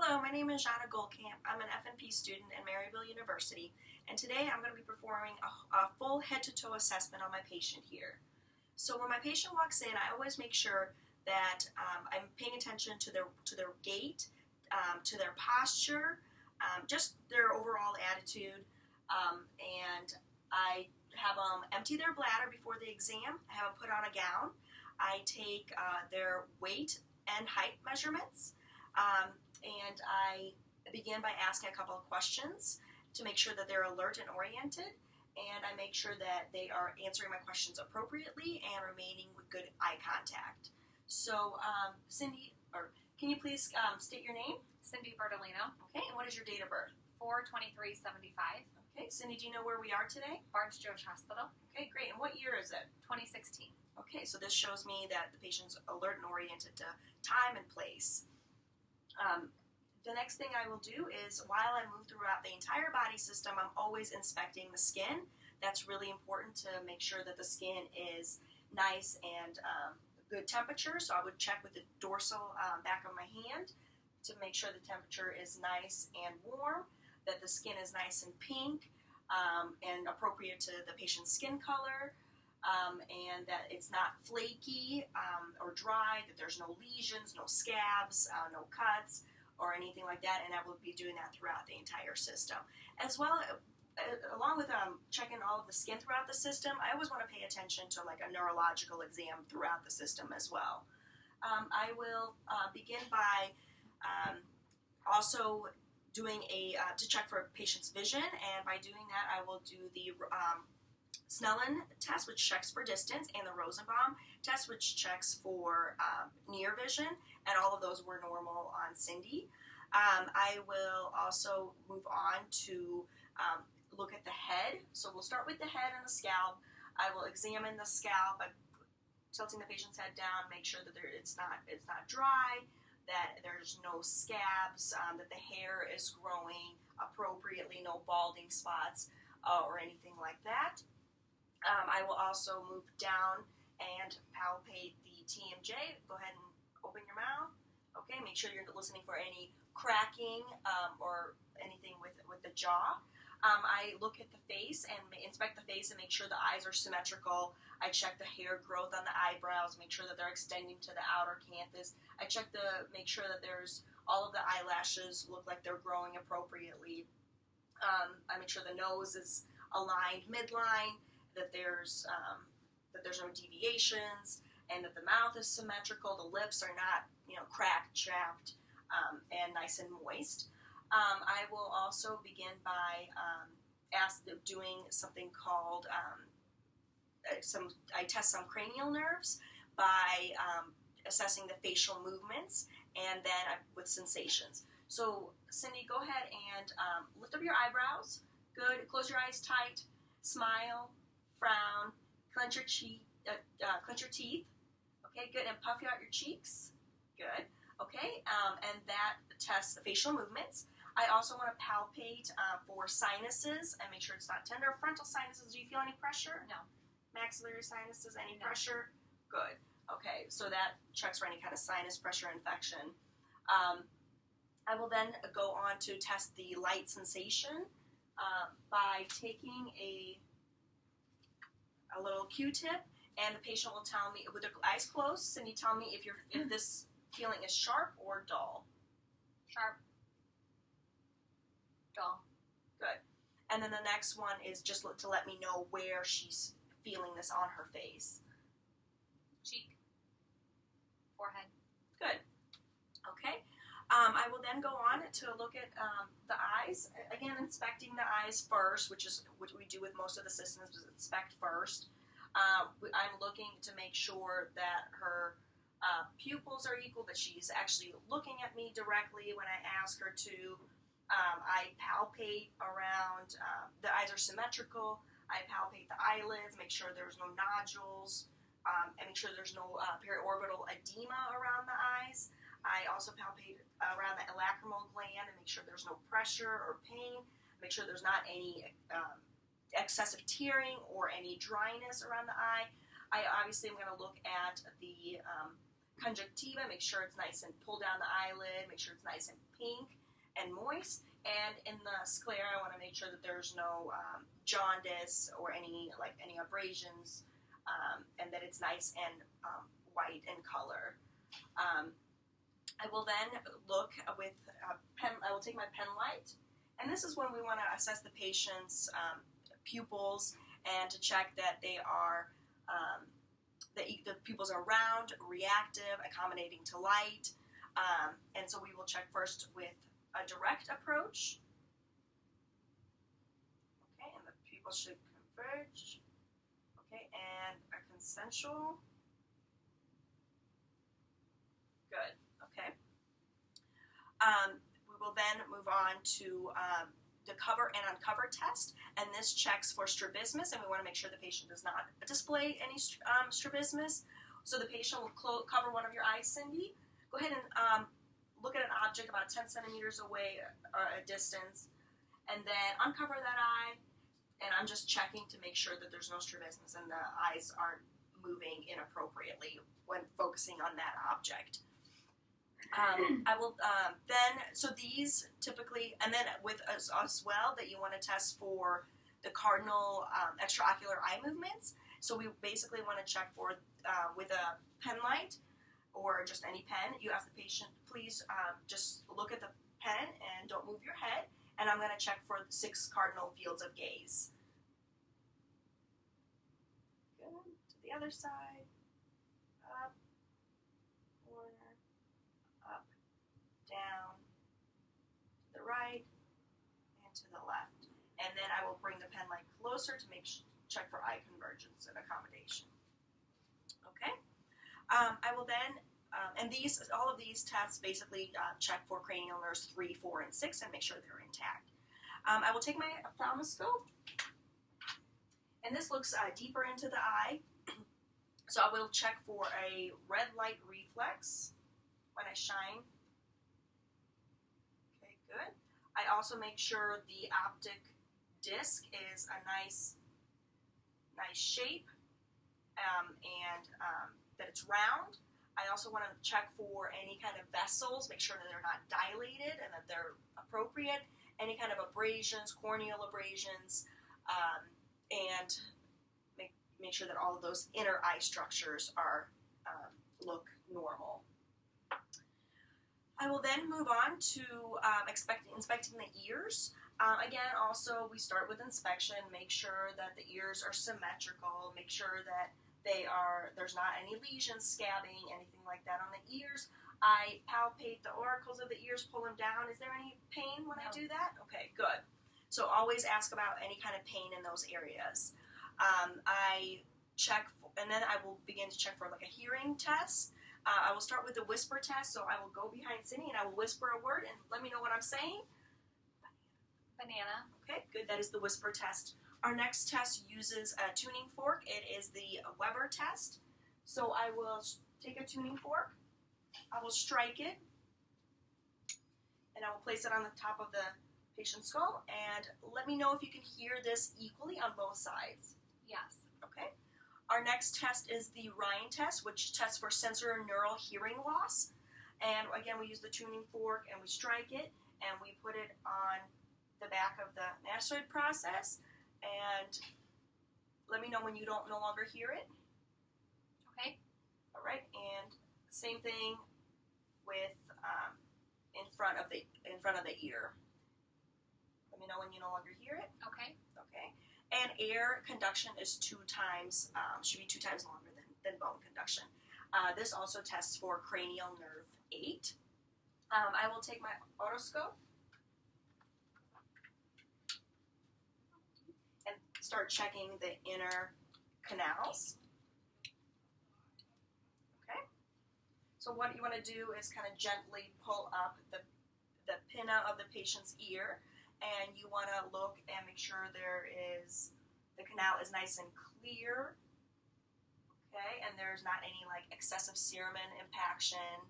Hello, my name is Jana Goldkamp. I'm an F&P student at Maryville University, and today I'm going to be performing a full head-to-toe assessment on my patient here. So when my patient walks in, I always make sure that I'm paying attention to their gait, to their posture, just their overall attitude, and I have them empty their bladder before the exam. I have them put on a gown. I take their weight and height measurements. And I begin by asking a couple of questions to make sure that they're alert and oriented, and I make sure that they are answering my questions appropriately and remaining with good eye contact. So, Cindy, can you please state your name? Cindy Bertolino. Okay, and what is your date of birth? 4/23/75. Okay, Cindy, do you know where we are today? Barnes-Jewish Hospital. Okay, great. And what year is it? 2016. Okay, so this shows me that the patient's alert and oriented to time and place. The next thing I will do is, while I move throughout the entire body system, I'm always inspecting the skin. That's really important to make sure that the skin is nice and good temperature. So I would check with the dorsal back of my hand to make sure the temperature is nice and warm, that the skin is nice and pink and appropriate to the patient's skin color, and that it's not flaky or dry, that there's no lesions, no scabs, no cuts, or anything like that, and I will be doing that throughout the entire system. As well, along with checking all of the skin throughout the system, I always want to pay attention to like a neurological exam throughout the system as well. I will begin by also doing to check for a patient's vision, and by doing that, I will do the Snellen test, which checks for distance, and the Rosenbaum test, which checks for near vision, and all of those were normal on Cindy. I will also move on to look at the head. So we'll start with the head and the scalp. I will examine the scalp by tilting the patient's head down, make sure that it's not dry, that there's no scabs, that the hair is growing appropriately, no balding spots or anything like that. I will also move down and palpate the TMJ. Go ahead and open your mouth. Okay, make sure you're listening for any cracking or anything with the jaw. I look at the face and inspect the face and make sure the eyes are symmetrical. I check the hair growth on the eyebrows, make sure that they're extending to the outer canthus. I check make sure that all of the eyelashes look like they're growing appropriately. I make sure the nose is aligned midline, that there's no deviations, and that the mouth is symmetrical. The lips are not, cracked, chapped, and nice and moist. I will also begin by doing something called I test some cranial nerves by assessing the facial movements, and then with sensations. So, Cindy, go ahead and lift up your eyebrows. Good. Close your eyes tight. Smile. Frown. Clench your teeth. Okay, good. And puff out your cheeks. Good. Okay, and that tests the facial movements. I also want to palpate for sinuses and make sure it's not tender. Frontal sinuses, do you feel any pressure? No. Maxillary sinuses, any No. pressure? Good. Okay, so that checks for any kind of sinus pressure infection. I will then go on to test the light sensation by taking a little Q-tip, and the patient will tell me, with their eyes closed, Cindy, tell me if this feeling is sharp or dull. Sharp. Dull. Good. And then the next one is just to let me know where she's feeling this on her face. Cheek. Forehead. Good. Okay. I will then go on to look at the eyes. Again, inspecting the eyes first, which is what we do with most of the systems, is inspect first. I'm looking to make sure that her pupils are equal, that she's actually looking at me directly when I ask her to. I palpate around, the eyes are symmetrical. I palpate the eyelids, make sure there's no nodules, and make sure there's no periorbital edema around the eyes. I also palpate around the lacrimal gland and make sure there's no pressure or pain. Make sure there's not any excessive tearing or any dryness around the eye. I obviously am going to look at the conjunctiva, make sure it's nice and pull down the eyelid, make sure it's nice and pink and moist. And in the sclera, I want to make sure that there's no jaundice or any abrasions, and that it's nice and white in color. I will then look with a pen. I will take my pen light, and this is when we want to assess the patient's pupils and to check that they are the pupils are round, reactive, accommodating to light. And so we will check first with a direct approach. Okay, and the pupils should converge. Okay, and a consensual. Good. Okay. We will then move on to the cover and uncover test, and this checks for strabismus, and we want to make sure the patient does not display any strabismus. So the patient will cover one of your eyes, Cindy. Go ahead and look at an object about 10 centimeters away or a distance, and then uncover that eye, and I'm just checking to make sure that there's no strabismus and the eyes aren't moving inappropriately when focusing on that object. I will then, so these typically, and then with as well, that you want to test for the cardinal extraocular eye movements. So we basically want to check for, with a pen light or just any pen, you ask the patient, please just look at the pen and don't move your head, and I'm going to check for the 6 cardinal fields of gaze. Good, to the other side, up, corner, up, down, to the right, and to the left. And then I will bring the pen light closer to check for eye convergence and accommodation. Okay. I will then, and all of these tests basically check for cranial nerves 3, 4, and 6 and make sure they're intact. I will take my ophthalmoscope, and this looks deeper into the eye. So I will check for a red light reflex when I shine. Okay, good. I also make sure the optic disc is a nice shape, and that it's round. I also want to check for any kind of vessels, make sure that they're not dilated and that they're appropriate. Any kind of abrasions, corneal abrasions, and make sure that all of those inner eye structures are look normal. I will then move on to inspecting the ears. Again, also we start with inspection. Make sure that the ears are symmetrical. Make sure that there's not any lesions, scabbing, anything like that on the ears. I palpate the auricles of the ears, pull them down. Is there any pain when I do that? Okay, good. So always ask about any kind of pain in those areas. I check, and then I will begin to check for like a hearing test. I will start with the whisper test, so I will go behind Cindy and I will whisper a word and let me know what I'm saying. Banana. Okay, good. That is the whisper test. Our next test uses a tuning fork. It is the Weber test. So I will take a tuning fork, I will strike it, and I will place it on the top of the patient's skull, and let me know if you can hear this equally on both sides. Yes. Okay. Our next test is the Ryan test, which tests for sensorineural hearing loss. And again, we use the tuning fork and we strike it, and we put it on the back of the mastoid process. And let me know when you don't no longer hear it. Okay. All right, and same thing with in front of the ear. Let me know when you no longer hear it. Okay. Okay. And air conduction is 2 times should be 2 times longer than bone conduction. This also tests for cranial nerve 8. I will take my otoscope and start checking the inner canals. Okay. So what you want to do is kind of gently pull up the pinna of the patient's ear, and you want to look and make sure the canal is nice and clear. Okay, and there's not any like excessive cerumen impaction,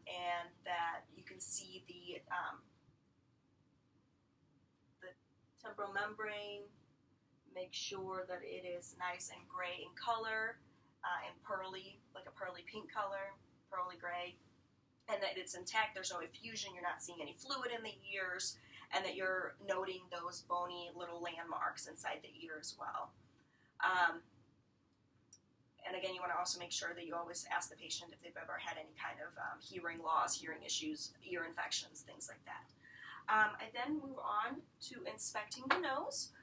and that you can see the temporal membrane. Make sure that it is nice and gray in color, in pearly, like a pearly pink color, pearly gray, and that it's intact, there's no effusion, you're not seeing any fluid in the ears, and that you're noting those bony little landmarks inside the ear as well. And again, you want to also make sure that you always ask the patient if they've ever had any kind of hearing loss, hearing issues, ear infections, things like that. I then move on to inspecting the nose.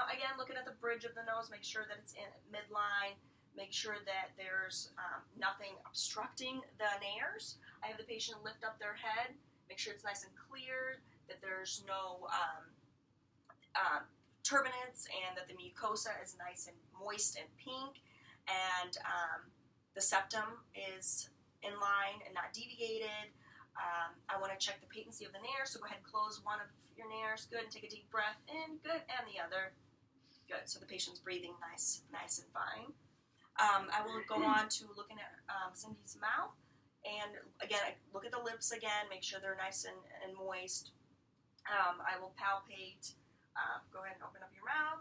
Again, looking at the bridge of the nose, make sure that it's in midline, make sure that there's nothing obstructing the nares. I have the patient lift up their head, make sure it's nice and clear, that there's no turbinates, and that the mucosa is nice and moist and pink, and the septum is in line and not deviated. I want to check the patency of the nares, so go ahead and close one of your nares, good, and take a deep breath in, good, and the other, good. So the patient's breathing nice and fine. I will go on to looking at Cindy's mouth, and again, I look at the lips again, make sure they're nice and moist. I will palpate, go ahead and open up your mouth.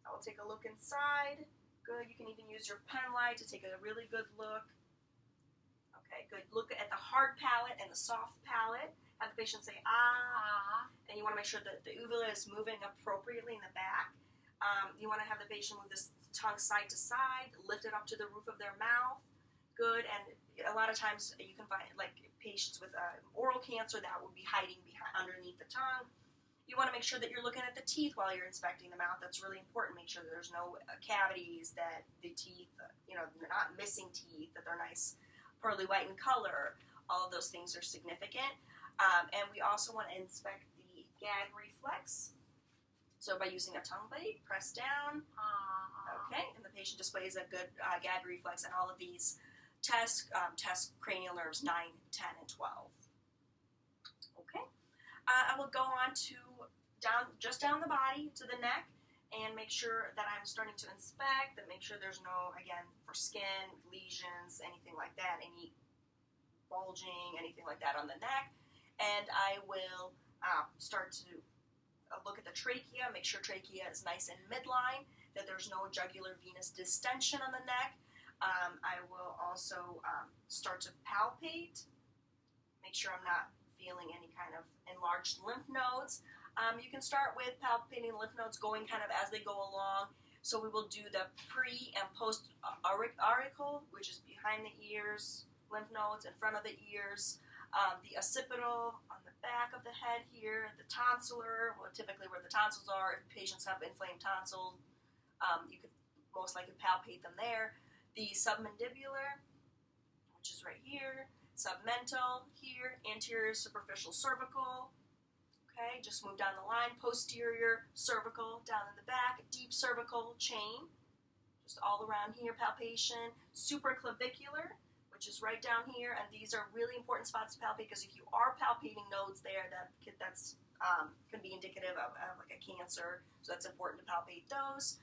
I will take a look inside. Good, you can even use your pen light to take a really good look. Okay, good. Look at the hard palate and the soft palate. Have the patient say, ah. And you want to make sure that the uvula is moving appropriately in the back. You want to have the patient move this tongue side to side, lift it up to the roof of their mouth. Good, and a lot of times you can find, like, patients with oral cancer that would be hiding underneath the tongue. You want to make sure that you're looking at the teeth while you're inspecting the mouth. That's really important. Make sure that there's no cavities, that the teeth, you're not missing teeth, that they're nice, pearly white in color. All of those things are significant. And we also want to inspect the gag reflex. So by using a tongue blade, press down. Okay, and the patient displays a good gag reflex, and all of these test cranial nerves 9, 10, and 12. Okay, I will go on to just down the body to the neck, and make sure that I'm starting to inspect, that make sure there's no, again, for skin, lesions, anything like that, any bulging, anything like that on the neck. And I will start to look at the trachea, make sure trachea is nice and midline, that there's no jugular venous distension on the neck. I will also start to palpate, make sure I'm not feeling any kind of enlarged lymph nodes. You can start with palpating lymph nodes going kind of as they go along. So we will do the pre and post auricle, which is behind the ears, lymph nodes in front of the ears, the occipital on the back of the head here, the tonsillar, well, typically where the tonsils are. If patients have inflamed tonsils, you could most likely palpate them there. The submandibular, which is right here, submental here, anterior superficial cervical. Okay, just move down the line, posterior cervical, down in the back, deep cervical chain, just all around here, palpation, supraclavicular, which is right down here, and these are really important spots to palpate, because if you are palpating nodes there, that's can be indicative of like a cancer, so that's important to palpate those.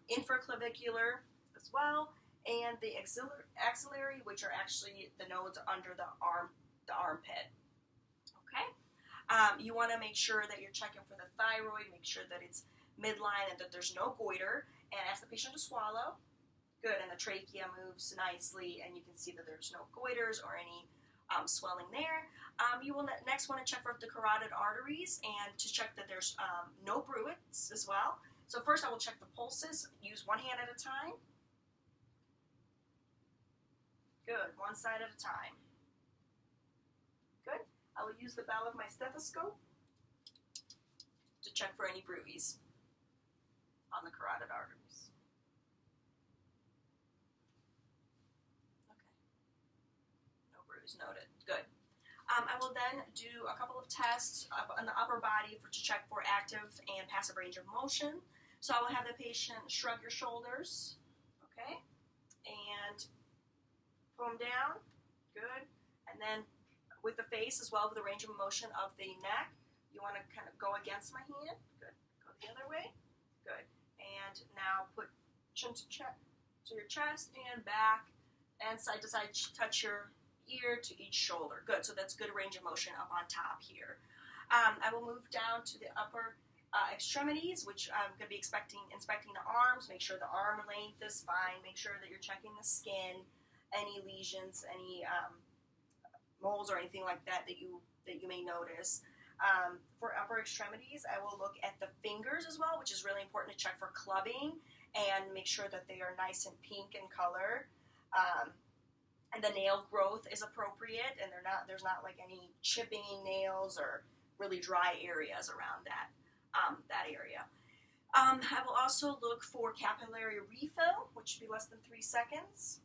Infraclavicular as well, and the axillary, which are actually the nodes under the armpit. Okay. You want to make sure that you're checking for the thyroid, make sure that it's midline and that there's no goiter, and ask the patient to swallow. Good, and the trachea moves nicely, and you can see that there's no goiters or any swelling there. You will next want to check for the carotid arteries and to check that there's no bruits as well. So first I will check the pulses, use one hand at a time. Good, one side at a time. Good. I will use the bell of my stethoscope to check for any bruits on the carotid arteries. Okay. No bruise noted. Good. I will then do a couple of tests on the upper body to check for active and passive range of motion. So I will have the patient shrug your shoulders, okay, and pull them down. Good. And then with the face as well, with the range of motion of the neck, you want to kind of go against my hand. Good. Go the other way. Good. And now put chin to your chest and back, and side to side, touch your ear to each shoulder. Good. So that's good range of motion up on top here. I will move down to the upper Extremities, which I'm going to be inspecting the arms, make sure the arm length is fine, make sure that you're checking the skin, any lesions, any moles or anything like that that you may notice. For upper extremities, I will look at the fingers as well, which is really important to check for clubbing and make sure that they are nice and pink in color. And the nail growth is appropriate, and there's not like any chipping nails or really dry areas around that area. I will also look for capillary refill, which should be less than 3 seconds.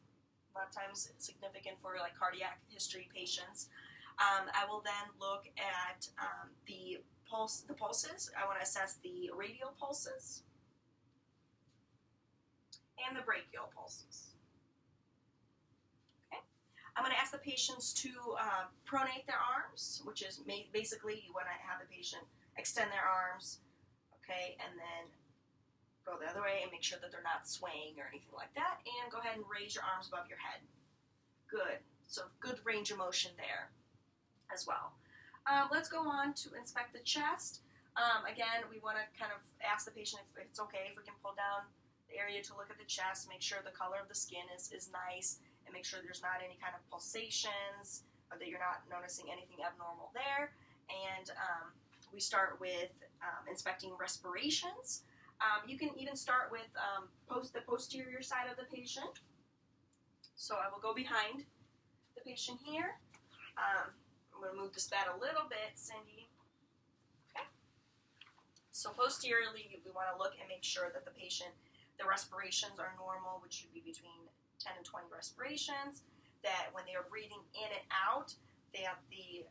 A lot of times it's significant for like cardiac history patients. I will then look at the pulses. I want to assess the radial pulses and the brachial pulses. Okay. I'm going to ask the patients to pronate their arms, which is basically you want to have the patient extend their arms, okay, and then go the other way and make sure that they're not swaying or anything like that, and go ahead and raise your arms above your head. Good. So good range of motion there as well. Let's go on to inspect the chest. Again, we want to kind of ask the patient if it's okay if we can pull down the area to look at the chest, make sure the color of the skin is nice, and make sure there's not any kind of pulsations or that you're not noticing anything abnormal there. And we start with inspecting respirations. You can even start with the posterior side of the patient. So I will go behind the patient here. I'm going to move this bed a little bit, Cindy. Okay. So posteriorly, we want to look and make sure that the respirations are normal, which should be between 10 and 20 respirations. That when they are breathing in and out, there we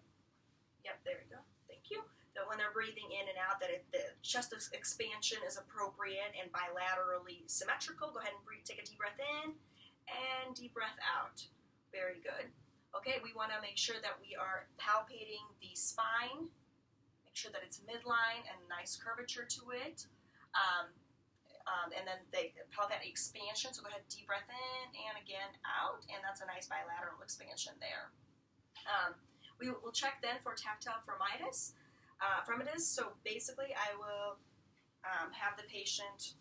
go. Thank you. That when they're breathing in and out, that the chest expansion is appropriate and bilaterally symmetrical. Go ahead and take a deep breath in and deep breath out. Very good. Okay, we want to make sure that we are palpating the spine, make sure that it's midline and nice curvature to it. And then they palpate expansion, so go ahead, deep breath in and again out, and that's a nice bilateral expansion there. We will check then for tactile fremitus. So basically I will have the patient,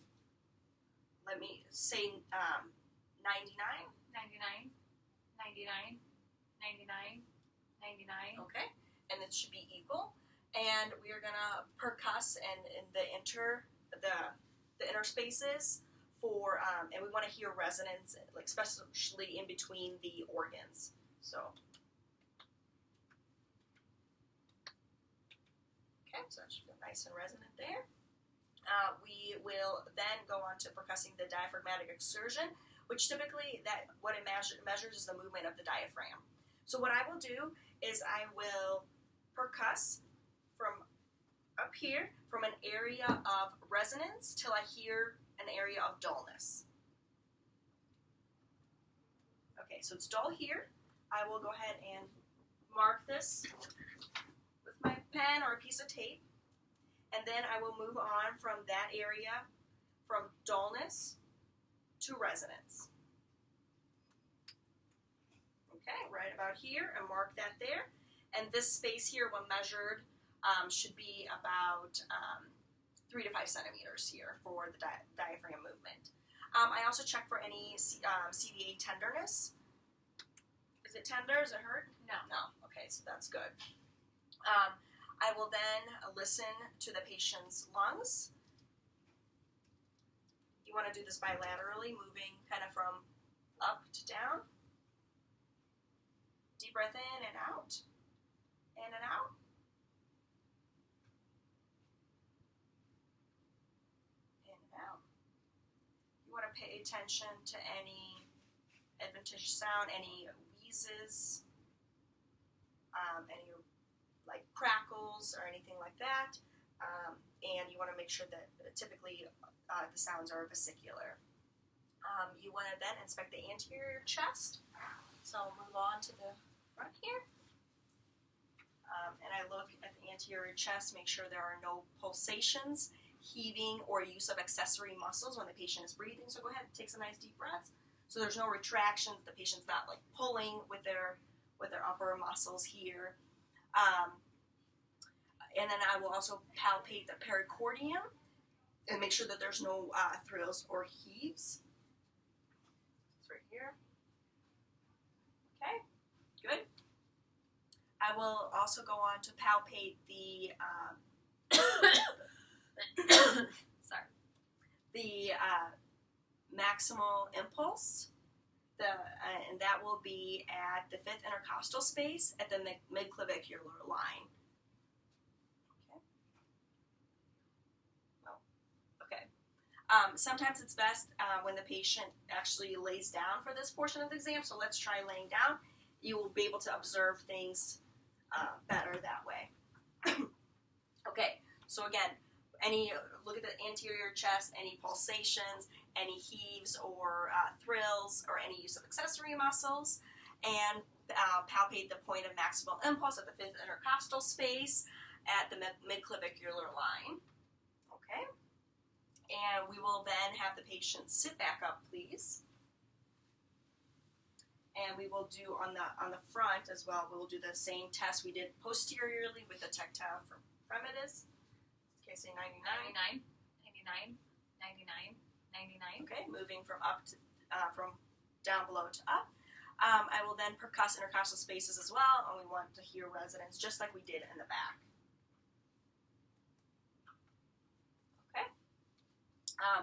let me say 99. 99, 99, 99, 99. Okay, and it should be equal. And we are going to percuss and in the inner spaces for, and we want to hear resonance, like especially in between the organs. So, okay, so that should feel nice and resonant there. We will then go on to percussing the diaphragmatic exertion, which typically what it measures is the movement of the diaphragm. So what I will do is I will percuss from up here from an area of resonance till I hear an area of dullness. Okay, so it's dull here. I will go ahead and mark this with my pen or a piece of tape, and then I will move on from that area from dullness to resonance. Okay, right about here, and mark that there. And this space here, when measured, should be about 3 to 5 centimeters here for the diaphragm movement. I also check for any CVA tenderness. Is it tender? Does it hurt? No. No. Okay, so that's good. I will then listen to the patient's lungs. You want to do this bilaterally, moving kind of from up to down. Deep breath in and out. In and out. In and out. You want to pay attention to any adventitious sound, any wheezes, any like crackles or anything like that. And you want to make sure that typically the sounds are vesicular. You want to then inspect the anterior chest. So I'll move on to the front here. And I look at the anterior chest, make sure there are no pulsations, heaving, or use of accessory muscles when the patient is breathing. So go ahead and take some nice deep breaths. So there's no retractions. The patient's not like pulling with their upper muscles here. And then I will also palpate the pericardium and make sure that there's no thrills or heaves. It's right here. Okay, good. I will also go on to palpate the the maximal impulse, and that will be at the 5th intercostal space at the midclavicular line. Sometimes it's best when the patient actually lays down for this portion of the exam, so let's try laying down. You will be able to observe things better that way. Okay, so again, look at the anterior chest, any pulsations, any heaves or thrills, or any use of accessory muscles, and palpate the point of maximal impulse at the 5th intercostal space at the midclavicular line. Okay. And we will then have the patient sit back up, please. And we will do on the front as well, we will do the same test we did posteriorly with the tactile fremitus. Okay, say 99. 99, 99, 99. Okay, moving from down below to up. I will then percuss intercostal spaces as well, and we want to hear resonance just like we did in the back.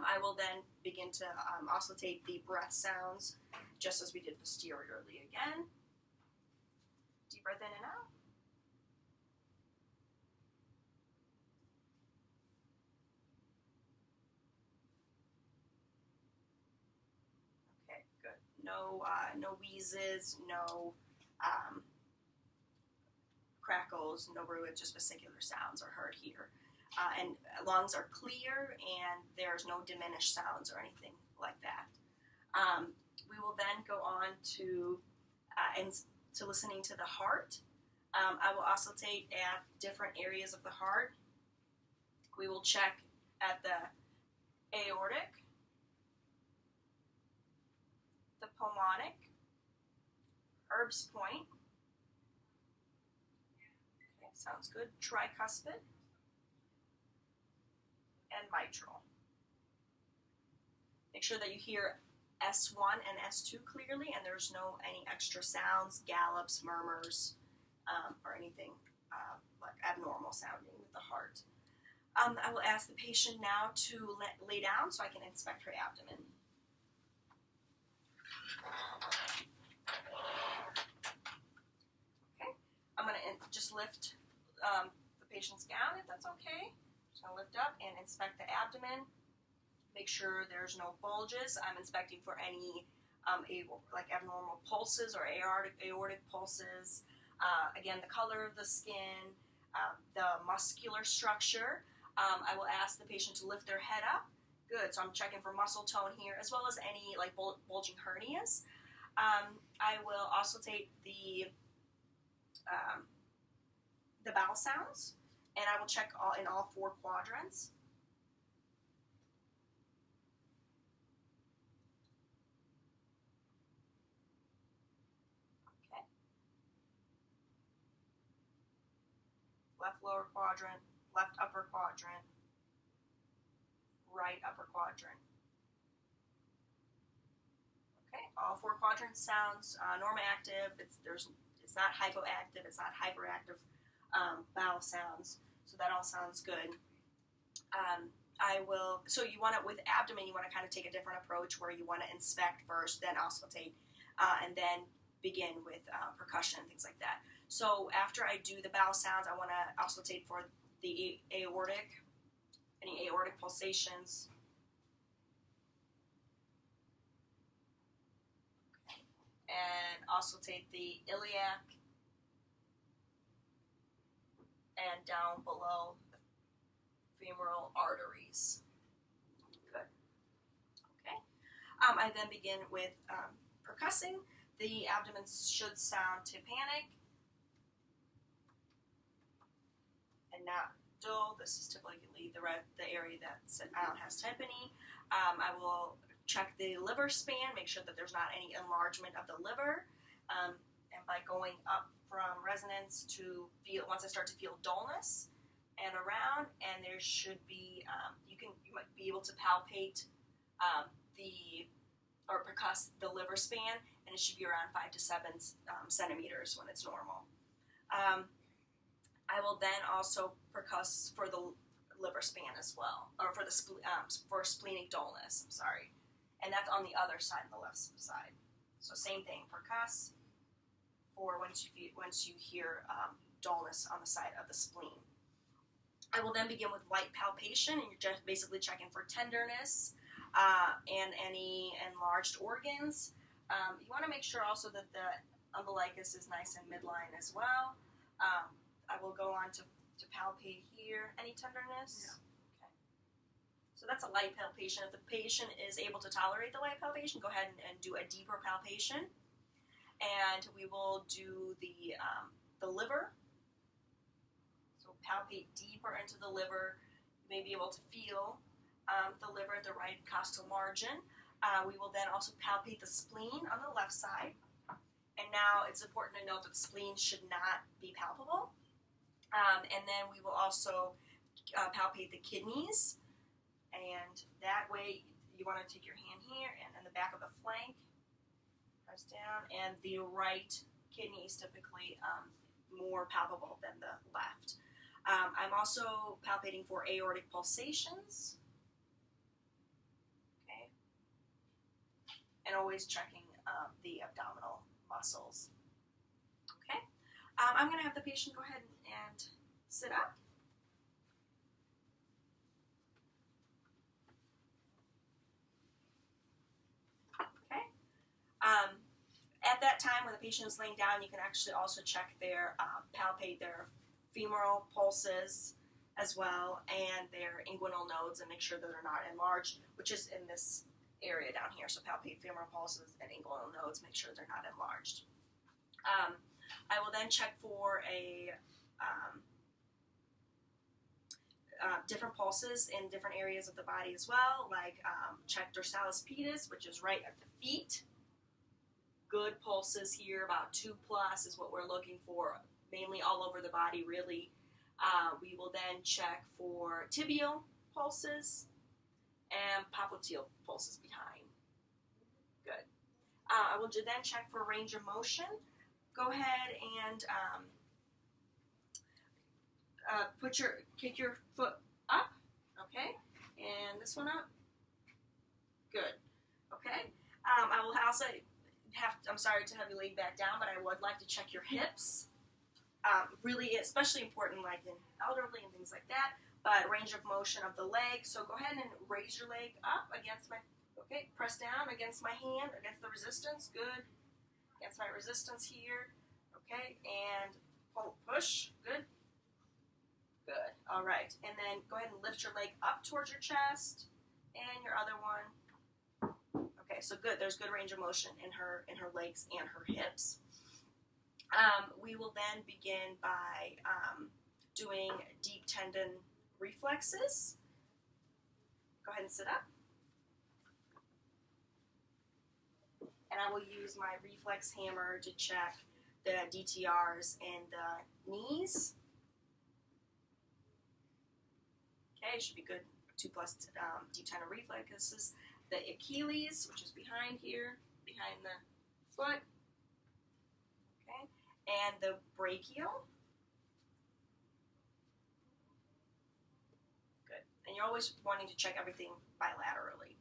I will then begin to oscillate the breath sounds, just as we did posteriorly again. Deep breath in and out. Okay, good. No wheezes, no crackles, no ruid, just vesicular sounds are heard here. And lungs are clear, and there's no diminished sounds or anything like that. We will then go on to listening to the heart. I will oscillate at different areas of the heart. We will check at the aortic, the pulmonic, Erb's point. Okay, sounds good. Tricuspid. And mitral. Make sure that you hear S1 and S2 clearly, and there's any extra sounds, gallops, murmurs, or anything like abnormal sounding with the heart. I will ask the patient now to lay down so I can inspect her abdomen. Okay, I'm going to just lift the patient's gown if that's okay. Just going to lift up and inspect the abdomen. Make sure there's no bulges. I'm inspecting for any like abnormal pulses or aortic pulses. Again, the color of the skin, the muscular structure. I will ask the patient to lift their head up. Good. So I'm checking for muscle tone here, as well as any like bulging hernias. I will also take the bowel sounds, and I will check in all 4 quadrants. Okay. Left lower quadrant, left upper quadrant, right upper quadrant. Okay, all 4 quadrants sounds normoactive. It's not hypoactive. It's not hyperactive bowel sounds. So that all sounds good. So you want to, with abdomen, you want to kind of take a different approach where you want to inspect first, then auscultate, and then begin with percussion and things like that. So after I do the bowel sounds, I want to auscultate for the aortic, any aortic pulsations. And auscultate the iliac and down below the femoral arteries. Good. Okay. I then begin with percussing. The abdomen should sound tympanic and not dull. This is typically the area that has tympany. I will check the liver span, make sure that there's not any enlargement of the liver, and by going up from resonance to once I start to feel dullness, and around, and there should be, you might be able to palpate or percuss the liver span, and it should be around 5 to 7 centimeters when it's normal. I will then also percuss for the liver span as well, or for the for splenic dullness. I'm sorry, and that's on the other side, the left side. So same thing, percuss for once you hear dullness on the side of the spleen. I will then begin with light palpation, and you're just basically checking for tenderness and any enlarged organs. You want to make sure also that the umbilicus is nice and midline as well. I will go on to palpate here. Any tenderness? No. Okay. So that's a light palpation. If the patient is able to tolerate the light palpation, go ahead and do a deeper palpation. And we will do the liver. So palpate deeper into the liver. You may be able to feel the liver at the right costal margin. We will then also palpate the spleen on the left side. And now it's important to note that the spleen should not be palpable. And then we will also palpate the kidneys. And that way, you want to take your hand here and in the back of the flank, press down. And the right kidney is typically more palpable than the left. I'm also palpating for aortic pulsations. Okay. And always checking the abdominal muscles. Okay. I'm going to have the patient go ahead and sit up. Okay. At that time, when the patient is laying down, you can actually also check their, palpate their femoral pulses as well, and their inguinal nodes, and make sure that they're not enlarged, which is in this area down here. So palpate femoral pulses and inguinal nodes, make sure they're not enlarged. I will then check for different pulses in different areas of the body as well, like check dorsalis pedis, which is right at the feet. Good pulses here, about 2+ is what we're looking for, mainly all over the body, really. We will then check for tibial pulses and popliteal pulses behind. Good. I will then check for range of motion. Go ahead and kick your foot up, okay, and this one up. Good. Okay. I will also I'm sorry to have you laid back down, but I would like to check your hips. Really, especially important like in elderly and things like that, but range of motion of the leg. So go ahead and raise your leg up against press down against my hand, against the resistance, good. Against my resistance here, okay, and push, good. Good, all right. And then go ahead and lift your leg up towards your chest, and your other one. Okay, so good, there's good range of motion in her legs and her hips. We will then begin by doing deep tendon reflexes. Go ahead and sit up. And I will use my reflex hammer to check the DTRs in the knees. Okay, it should be good. 2+ deep tendon reflexes. The Achilles, which is behind here, behind the foot. Okay, and the brachial. Good. And you're always wanting to check everything bilaterally.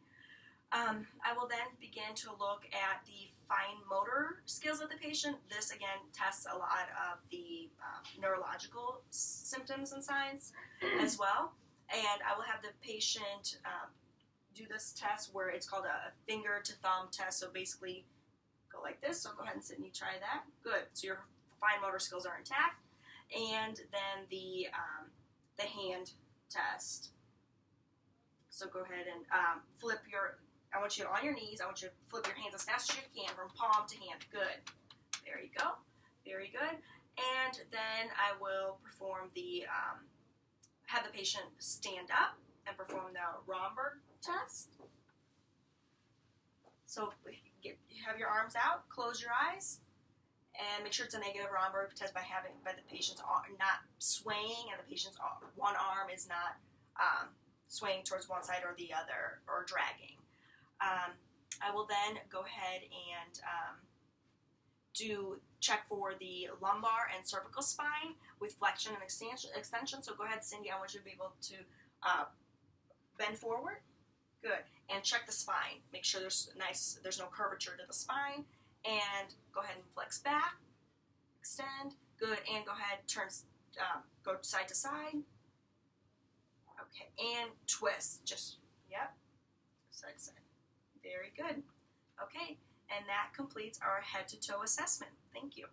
I will then begin to look at the fine motor skills of the patient. This, again, tests a lot of the neurological symptoms and signs as well. And I will have the patient do this test where it's called a finger to thumb test. So basically, go like this. So go ahead and sit and you try that. Good. So your fine motor skills are intact. And then the hand test. So go ahead and I want you on your knees. I want you to flip your hands as fast as you can from palm to hand. Good. There you go. Very good. And then I will perform have the patient stand up and perform the Romberg test. So have your arms out, close your eyes, And make sure it's a negative rhomboid test by the patient's not swaying, and the patient's one arm is not swaying towards one side or the other or dragging. I will then go ahead and check for the lumbar and cervical spine with flexion and extension. So go ahead, Cindy, I want you to be able to bend forward. Good. And check the spine. Make sure there's no curvature to the spine. And go ahead and flex back, extend. Good. And go ahead, go side to side. Okay. And twist. Yep. Side to side. Very good. Okay. And that completes our head to toe assessment. Thank you.